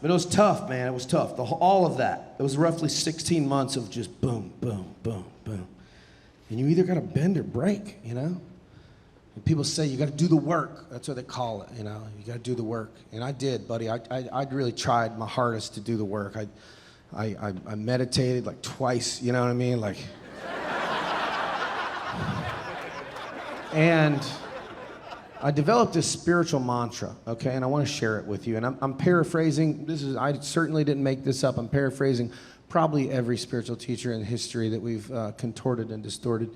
But it was tough, man. It was tough. All of that. It was roughly 16 months of just boom, boom, boom, boom. And you either got to bend or break, you know? And people say you got to do the work. That's what they call it, you know? You got to do the work. And I did, buddy. I really tried my hardest to do the work. I meditated like twice, you know what I mean? Like, and I developed this spiritual mantra, okay, and I want to share it with you. And I'm paraphrasing. I certainly didn't make this up. I'm paraphrasing probably every spiritual teacher in history that we've contorted and distorted.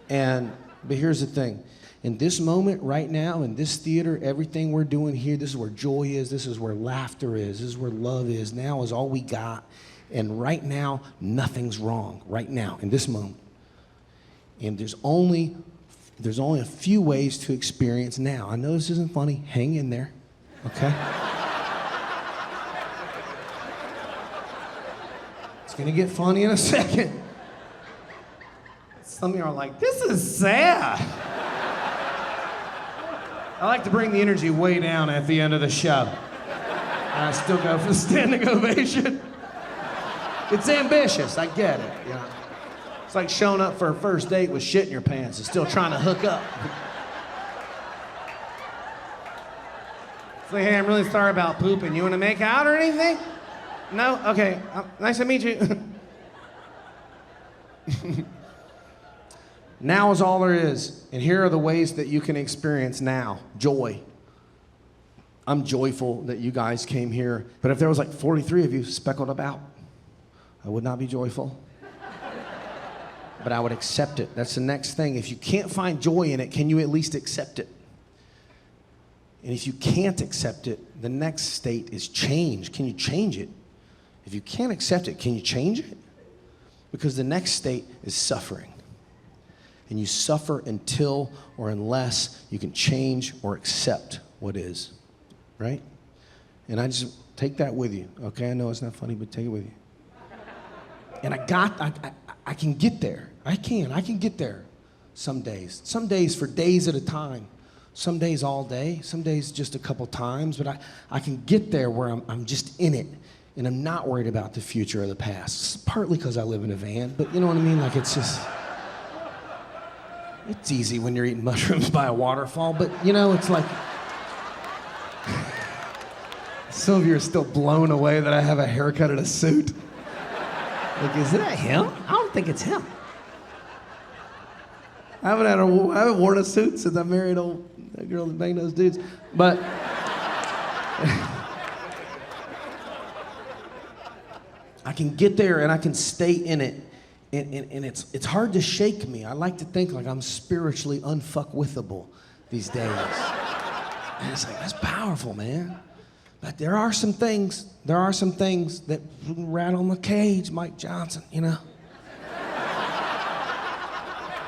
But here's the thing. In this moment right now, in this theater, everything we're doing here, this is where joy is, this is where laughter is, this is where love is. Now is all we got. And right now, nothing's wrong. Right now, in this moment. And there's only a few ways to experience now. I know this isn't funny. Hang in there, okay? It's gonna get funny in a second. Some of you are like, this is sad. I like to bring the energy way down at the end of the show. And I still go for the standing ovation. It's ambitious, I get it, you know. It's like showing up for a first date with shit in your pants and still trying to hook up. It's like, hey, I'm really sorry about pooping. You want to make out or anything? No? Okay. Nice to meet you. Now is all there is. And here are the ways that you can experience now. Joy. I'm joyful that you guys came here. But if there was like 43 of you speckled about, I would not be joyful. But I would accept it. That's the next thing. If you can't find joy in it, can you at least accept it? And if you can't accept it, the next state is change. Can you change it? If you can't accept it, can you change it? Because the next state is suffering. And you suffer until or unless you can change or accept what is, right? And I just take that with you, okay? I know it's not funny, but take it with you. And I can get there. I can get there some days. Some days for days at a time. Some days all day. Some days just a couple times. But I can get there where I'm just in it. And I'm not worried about the future or the past. It's partly because I live in a van. But you know what I mean? Like it's easy when you're eating mushrooms by a waterfall. But you know, it's like... Some of you are still blown away that I have a haircut and a suit. Like, is that him? I don't think it's him. I haven't worn a suit since I married that girl that banged those dudes. But I can get there and I can stay in it. And it's hard to shake me. I like to think like I'm spiritually unfuckwithable these days. And it's like, that's powerful, man. But there are some things that rattle in the cage, Mike Johnson, you know?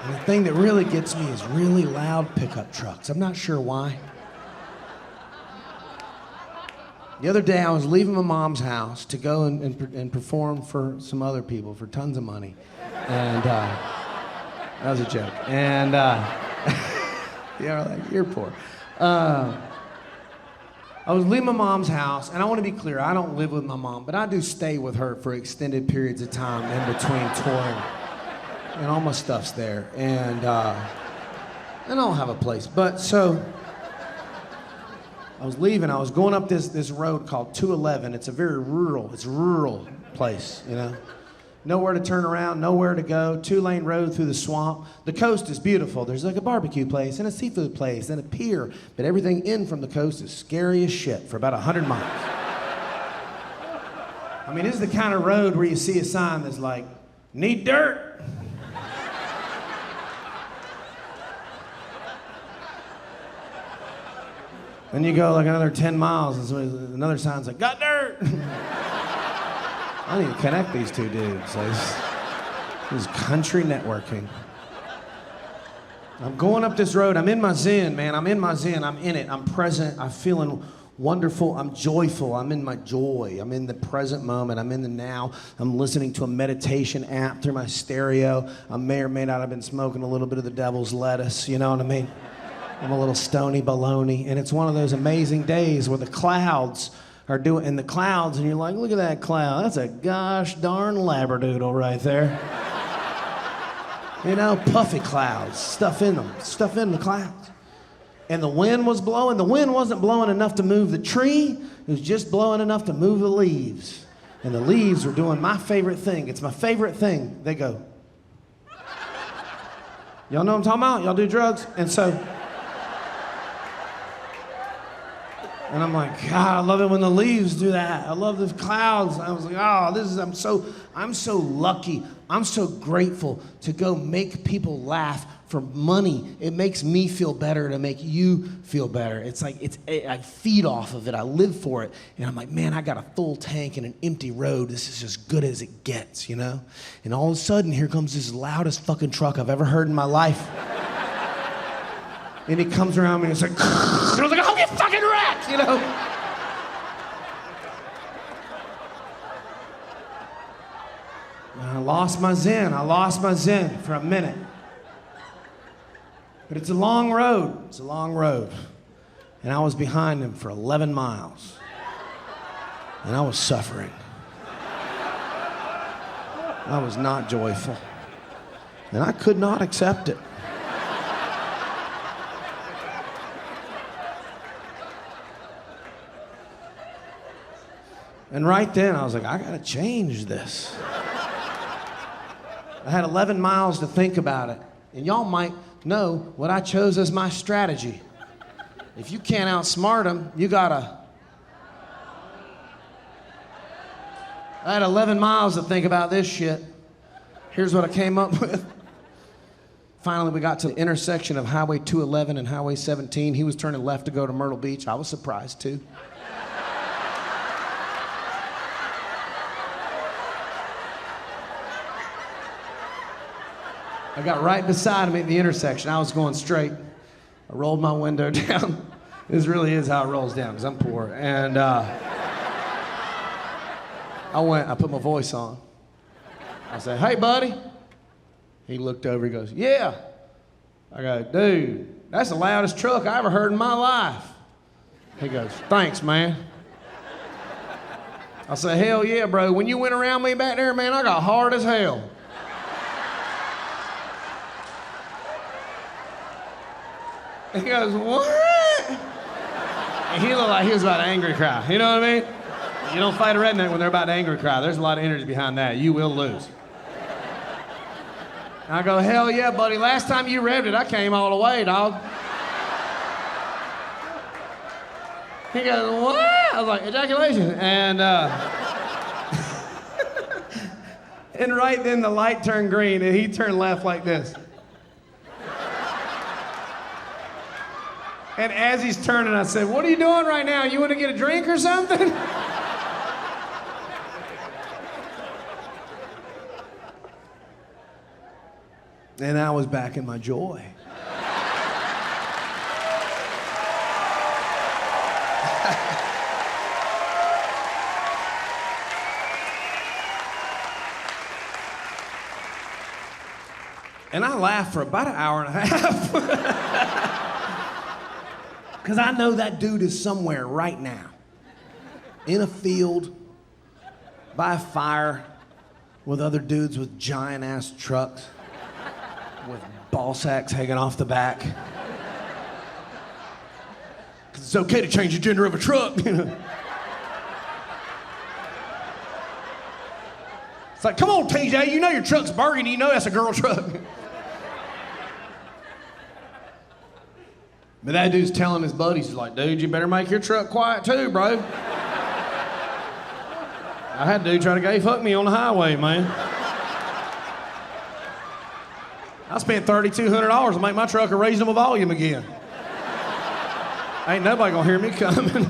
And the thing that really gets me is really loud pickup trucks. I'm not sure why. The other day I was leaving my mom's house to go and perform for some other people for tons of money. And that was a joke. And yeah, like, you're poor. I was leaving my mom's house, and I want to be clear, I don't live with my mom, but I do stay with her for extended periods of time in between touring. And all my stuff's there. And I don't have a place. But so, I was leaving, I was going up this road called 211. It's a very rural place, you know? Nowhere to turn around, nowhere to go, 2-lane road through the swamp. The coast is beautiful. There's like a barbecue place and a seafood place and a pier, but everything in from the coast is scary as shit for about 100 miles. I mean, this is the kind of road where you see a sign that's like, need dirt. Then you go like another 10 miles and another sign's like, got dirt. I need to connect these two dudes. This is country networking. I'm going up this road. I'm in my zen, man. I'm in my zen. I'm in it. I'm present. I'm feeling wonderful. I'm joyful. I'm in my joy. I'm in the present moment. I'm in the now. I'm listening to a meditation app through my stereo. I may or may not have been smoking a little bit of the devil's lettuce. You know what I mean? I'm a little stony baloney. And it's one of those amazing days where the clouds are doing in the clouds, and you're like, look at that cloud. That's a gosh darn labradoodle right there. You know, puffy clouds, stuff in them, stuff in the clouds. And the wind was blowing. The wind wasn't blowing enough to move the tree. It was just blowing enough to move the leaves. And the leaves were doing my favorite thing. It's my favorite thing. They go. Y'all know what I'm talking about? Y'all do drugs? And so, and I'm like, God, I love it when the leaves do that. I love the clouds. I was like, oh, I'm so lucky. I'm so grateful to go make people laugh for money. It makes me feel better to make you feel better. It's like, I feed off of it. I live for it. And I'm like, man, I got a full tank and an empty road. This is as good as it gets, you know? And all of a sudden, here comes this loudest fucking truck I've ever heard in my life. And he comes around me and it's like, and I was like, oh, get fucking wrecked, you know? And I lost my zen for a minute. But it's a long road. It's a long road. And I was behind him for 11 miles. And I was suffering. I was not joyful. And I could not accept it. And right then, I was like, I gotta change this. I had 11 miles to think about it. And y'all might know what I chose as my strategy. If you can't outsmart them, you gotta. I had 11 miles to think about this shit. Here's what I came up with. Finally, we got to the intersection of Highway 211 and Highway 17. He was turning left to go to Myrtle Beach. I was surprised too. I got right beside him at the intersection. I was going straight. I rolled my window down. This really is how it rolls down, because I'm poor. And I put my voice on. I said, hey, buddy. He looked over, he goes, yeah. I go, dude, that's the loudest truck I ever heard in my life. He goes, thanks, man. I said, hell yeah, bro. When you went around me back there, man, I got hard as hell. He goes, what? And he looked like he was about to angry cry. You know what I mean? You don't fight a redneck when they're about to angry cry. There's a lot of energy behind that. You will lose. And I go, hell yeah, buddy. Last time you revved it, I came all the way, dog. He goes, what? I was like, ejaculation. And and right then the light turned green and he turned left like this. And as he's turning, I said, what are you doing right now? You want to get a drink or something? And I was back in my joy. And I laughed for about an hour and a half. Because I know that dude is somewhere right now, in a field, by a fire, with other dudes with giant ass trucks, with ball sacks hanging off the back. Because it's okay to change the gender of a truck, you know. It's like, come on, TJ, you know your truck's burgundy, you know that's a girl truck. But that dude's telling his buddies, he's like, dude, you better make your truck quiet too, bro. I had a dude try to gay fuck me on the highway, man. I spent $3,200 to make my truck a reasonable volume again. Ain't nobody gonna hear me coming.